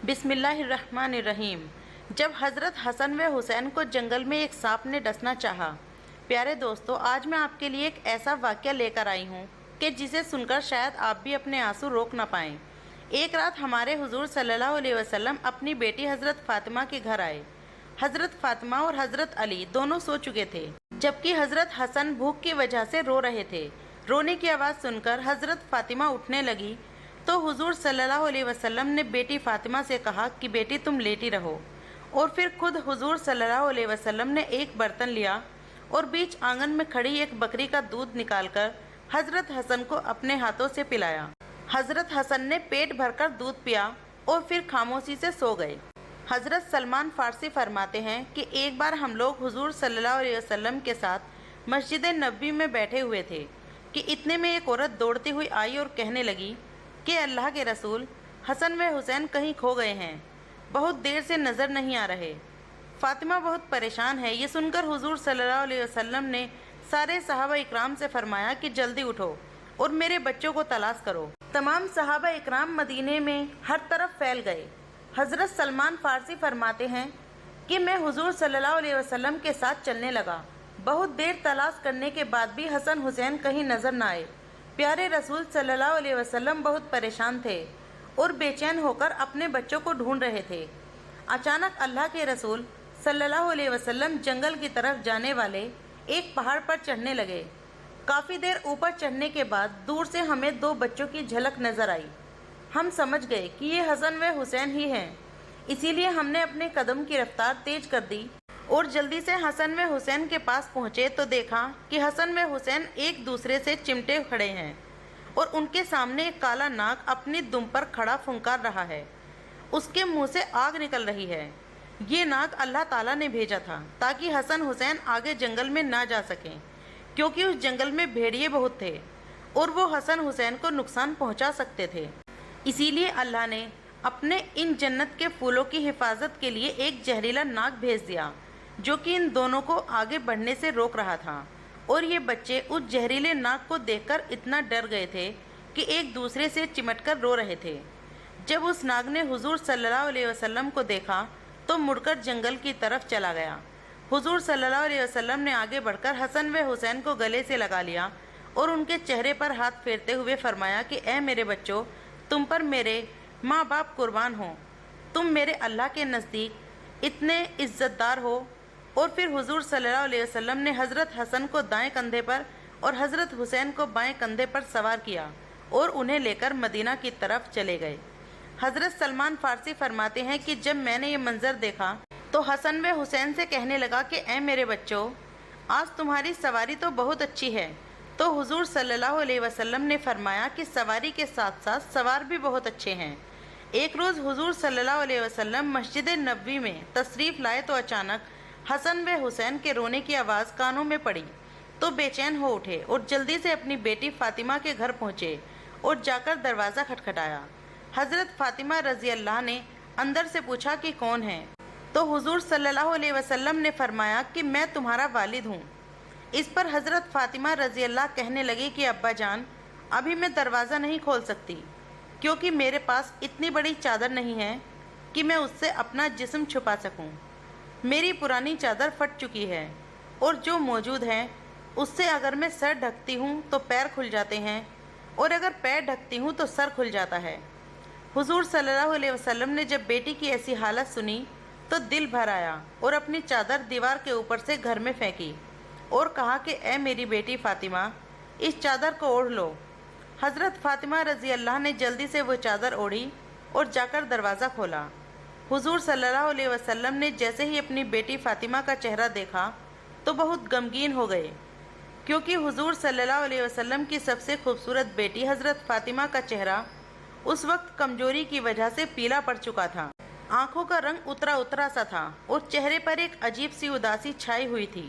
بسم اللہ الرحمن الرحیم۔ جب حضرت حسن و حسین کو جنگل میں ایک سانپ نے ڈسنا چاہا۔ پیارے دوستو، آج میں آپ کے لیے ایک ایسا واقعہ لے کر آئی ہوں کہ جسے سن کر شاید آپ بھی اپنے آنسو روک نہ پائیں۔ ایک رات ہمارے حضور صلی اللہ علیہ وسلم اپنی بیٹی حضرت فاطمہ کے گھر آئے۔ حضرت فاطمہ اور حضرت علی دونوں سو چکے تھے، جبکہ حضرت حسن بھوک کی وجہ سے رو رہے تھے۔ رونے کی آواز سن کر حضرت فاطمہ اٹھنے لگی تو حضور صلی اللہ علیہ وسلم نے بیٹی فاطمہ سے کہا کہ بیٹی تم لیٹی رہو، اور پھر خود حضور صلی اللہ علیہ وسلم نے ایک برتن لیا اور بیچ آنگن میں کھڑی ایک بکری کا دودھ نکال کر حضرت حسن کو اپنے ہاتھوں سے پلایا۔ حضرت حسن نے پیٹ بھر کر دودھ پیا اور پھر خاموشی سے سو گئے۔ حضرت سلمان فارسی فرماتے ہیں کہ ایک بار ہم لوگ حضور صلی اللہ علیہ وسلم کے ساتھ مسجد نبوی میں بیٹھے ہوئے تھے کہ اتنے میں ایک عورت دوڑتی ہوئی آئی اور کہنے لگی کہ اللہ کے رسول، حسن و حسین کہیں کھو گئے ہیں، بہت دیر سے نظر نہیں آ رہے۔ فاطمہ بہت پریشان ہے۔ یہ سن کر حضور صلی اللہ علیہ وسلم نے سارے صحابہ اکرام سے فرمایا کہ جلدی اٹھو اور میرے بچوں کو تلاش کرو۔ تمام صحابہ اکرام مدینے میں ہر طرف پھیل گئے۔ حضرت سلمان فارسی فرماتے ہیں کہ میں حضور صلی اللہ علیہ وسلم کے ساتھ چلنے لگا۔ بہت دیر تلاش کرنے کے بعد بھی حسن حسین کہیں نظر نہ آئے۔ پیارے رسول صلی اللہ علیہ وسلم بہت پریشان تھے اور بے چین ہو کر اپنے بچوں کو ڈھونڈ رہے تھے۔ اچانک اللہ کے رسول صلی اللہ علیہ وسلم جنگل کی طرف جانے والے ایک پہاڑ پر چڑھنے لگے۔ کافی دیر اوپر چڑھنے کے بعد دور سے ہمیں دو بچوں کی جھلک نظر آئی۔ ہم سمجھ گئے کہ یہ حسن و حسین ہی ہیں، اسی لیے ہم نے اپنے قدم کی رفتار تیز کر دی اور جلدی سے حسن و حسین کے پاس پہنچے تو دیکھا کہ حسن و حسین ایک دوسرے سے چمٹے کھڑے ہیں اور ان کے سامنے ایک کالا ناگ اپنی دم پر کھڑا پھنکار رہا ہے۔ اس کے منہ سے آگ نکل رہی ہے۔ یہ ناگ اللہ تعالیٰ نے بھیجا تھا تاکہ حسن حسین آگے جنگل میں نہ جا سکیں، کیونکہ اس جنگل میں بھیڑیے بہت تھے اور وہ حسن حسین کو نقصان پہنچا سکتے تھے۔ اسی لیے اللہ نے اپنے ان جنت کے پھولوں کی حفاظت کے لیے ایک زہریلا ناگ بھیج دیا جو کہ ان دونوں کو آگے بڑھنے سے روک رہا تھا، اور یہ بچے اس زہریلے ناگ کو دیکھ کر اتنا ڈر گئے تھے کہ ایک دوسرے سے چمٹ کر رو رہے تھے۔ جب اس ناگ نے حضور صلی اللہ علیہ وسلم کو دیکھا تو مڑ کر جنگل کی طرف چلا گیا۔ حضور صلی اللہ علیہ وسلم نے آگے بڑھ کر حسن و حسین کو گلے سے لگا لیا اور ان کے چہرے پر ہاتھ پھیرتے ہوئے فرمایا کہ اے میرے بچوں، تم پر میرے ماں باپ قربان ہوں، تم میرے اللہ کے نزدیک اتنے عزت دار ہو۔ اور پھر حضور صلی اللہ علیہ وسلم نے حضرت حسن کو دائیں کندھے پر اور حضرت حسین کو بائیں کندھے پر سوار کیا اور انہیں لے کر مدینہ کی طرف چلے گئے۔ حضرت سلمان فارسی فرماتے ہیں کہ جب میں نے یہ منظر دیکھا تو حسن و حسین سے کہنے لگا کہ اے میرے بچوں، آج تمہاری سواری تو بہت اچھی ہے۔ تو حضور صلی اللہ علیہ وسلم نے فرمایا کہ سواری کے ساتھ ساتھ سوار بھی بہت اچھے ہیں۔ ایک روز حضور صلی اللہ علیہ وسلم مسجد نبوی میں تشریف لائے تو اچانک حسن و حسین کے رونے کی آواز کانوں میں پڑی تو بے چین ہو اٹھے اور جلدی سے اپنی بیٹی فاطمہ کے گھر پہنچے اور جا کر دروازہ کھٹکھٹایا۔ حضرت فاطمہ رضی اللہ نے اندر سے پوچھا کہ کون ہے؟ تو حضور صلی اللہ علیہ وسلم نے فرمایا کہ میں تمہارا والد ہوں۔ اس پر حضرت فاطمہ رضی اللہ کہنے لگی کہ ابا جان، ابھی میں دروازہ نہیں کھول سکتی، کیونکہ میرے پاس اتنی بڑی چادر نہیں ہے کہ میں اس سے اپنا جسم چھپا سکوں۔ میری پرانی چادر پھٹ چکی ہے اور جو موجود ہے اس سے اگر میں سر ڈھکتی ہوں تو پیر کھل جاتے ہیں، اور اگر پیر ڈھکتی ہوں تو سر کھل جاتا ہے۔ حضور صلی اللہ علیہ وسلم نے جب بیٹی کی ایسی حالت سنی تو دل بھر آیا اور اپنی چادر دیوار کے اوپر سے گھر میں پھینکی اور کہا کہ اے میری بیٹی فاطمہ، اس چادر کو اوڑھ لو۔ حضرت فاطمہ رضی اللہ نے جلدی سے وہ چادر اوڑھی اور جا کر دروازہ کھولا۔ حضور صلی اللہ علیہ وسلم نے جیسے ہی اپنی بیٹی فاطمہ کا چہرہ دیکھا تو بہت غمگین ہو گئے، کیونکہ حضور صلی اللہ علیہ وسلم کی سب سے خوبصورت بیٹی حضرت فاطمہ کا چہرہ اس وقت کمزوری کی وجہ سے پیلا پڑ چکا تھا۔ آنکھوں کا رنگ اترا اترا سا تھا اور چہرے پر ایک عجیب سی اداسی چھائی ہوئی تھی۔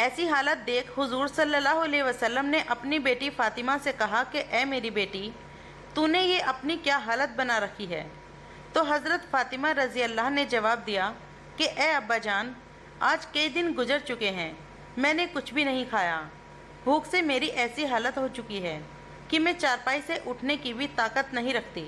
ایسی حالت دیکھ حضور صلی اللہ علیہ وسلم نے اپنی بیٹی فاطمہ سے کہا کہ اے میری بیٹی، تو نے یہ اپنی کیا حالت بنا رکھی ہے؟ تو حضرت فاطمہ رضی اللہ نے جواب دیا کہ اے ابا جان، آج کئی دن گزر چکے ہیں، میں نے کچھ بھی نہیں کھایا۔ بھوک سے میری ایسی حالت ہو چکی ہے کہ میں چارپائی سے اٹھنے کی بھی طاقت نہیں رکھتی۔